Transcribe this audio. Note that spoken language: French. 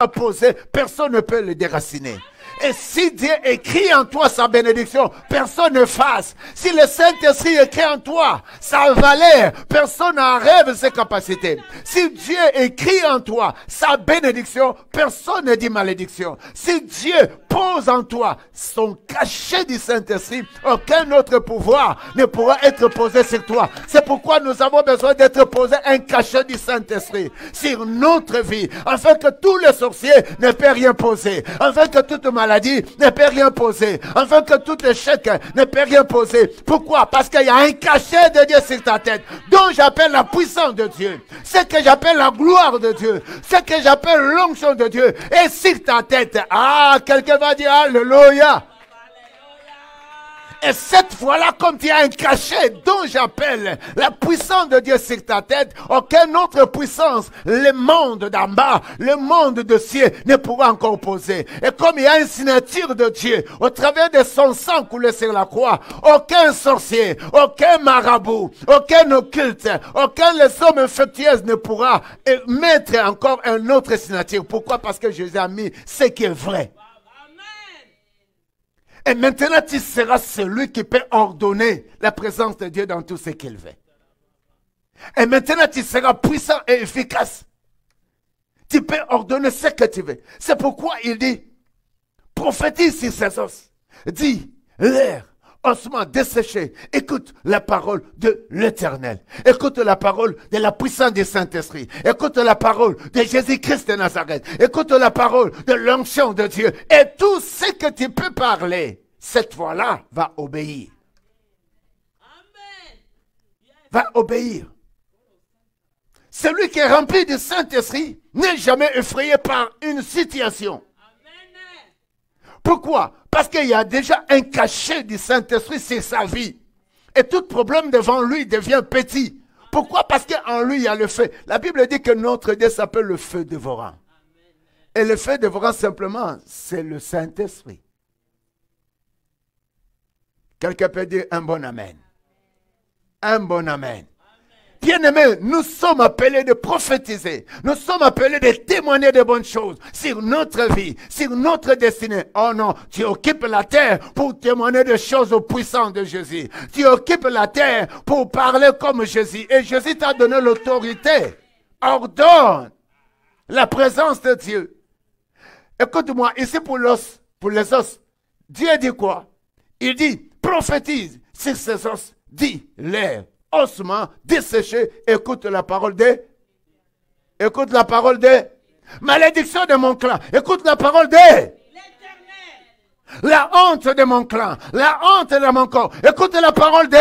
posé, personne ne peut le déraciner. Et si Dieu écrit en toi sa bénédiction, personne ne fasse. Si le Saint-Esprit écrit en toi sa valeur, personne n'enlève ses capacités. Si Dieu écrit en toi sa bénédiction, personne ne dit malédiction. Si Dieu pose en toi son cachet du Saint-Esprit, aucun autre pouvoir ne pourra être posé sur toi. C'est pourquoi nous avons besoin d'être posé un cachet du Saint-Esprit sur notre vie, afin que tous les sorciers ne peuvent rien poser, afin que toute maladie ne peut rien poser, afin que tout échec ne peut rien poser. Pourquoi? Parce qu'il y a un cachet de Dieu sur ta tête, dont j'appelle la puissance de Dieu, ce que j'appelle la gloire de Dieu, ce que j'appelle l'onction de Dieu, et sur ta tête. Ah, quelqu'un va dire Alléluia. Et cette fois-là, comme tu as un cachet dont j'appelle la puissance de Dieu sur ta tête, aucune autre puissance, le monde d'en bas, le monde de ciel ne pourra encore poser. Et comme il y a une signature de Dieu au travers de son sang coulé sur la croix, aucun sorcier, aucun marabout, aucun occulte, aucun les hommes infectieux ne pourra mettre encore une autre signature. Pourquoi? Parce que Jésus a mis ce qui est vrai. Et maintenant, tu seras celui qui peut ordonner la présence de Dieu dans tout ce qu'il veut. Et maintenant, tu seras puissant et efficace. Tu peux ordonner ce que tu veux. C'est pourquoi il dit, prophétise sur ces os. Dis, l'air, ossements desséchés, écoute la parole de l'Éternel. Écoute la parole de la puissance du Saint-Esprit. Écoute la parole de Jésus-Christ de Nazareth. Écoute la parole de l'onction de Dieu. Et tout ce que tu peux parler, cette fois-là, va obéir. Va obéir. Celui qui est rempli du Saint-Esprit n'est jamais effrayé par une situation. Pourquoi? Parce qu'il y a déjà un cachet du Saint-Esprit sur sa vie. Et tout problème devant lui devient petit. Pourquoi? Parce qu'en lui, il y a le feu. La Bible dit que notre Dieu s'appelle le feu dévorant. Et le feu dévorant, simplement, c'est le Saint-Esprit. Quelqu'un peut dire un bon amen. Un bon amen. Bien-aimés, nous sommes appelés de prophétiser. Nous sommes appelés de témoigner de bonnes choses sur notre vie, sur notre destinée. Oh non, tu occupes la terre pour témoigner des choses puissantes de Jésus. Tu occupes la terre pour parler comme Jésus. Et Jésus t'a donné l'autorité. Ordonne la présence de Dieu. Écoute-moi, ici pour l'os, pour les os, Dieu dit quoi? Il dit, prophétise sur ces os, dis l'air. Ossements desséchés, écoute la parole de malédiction de mon clan, écoute la parole de la honte de mon clan, la honte de mon corps, écoute la parole de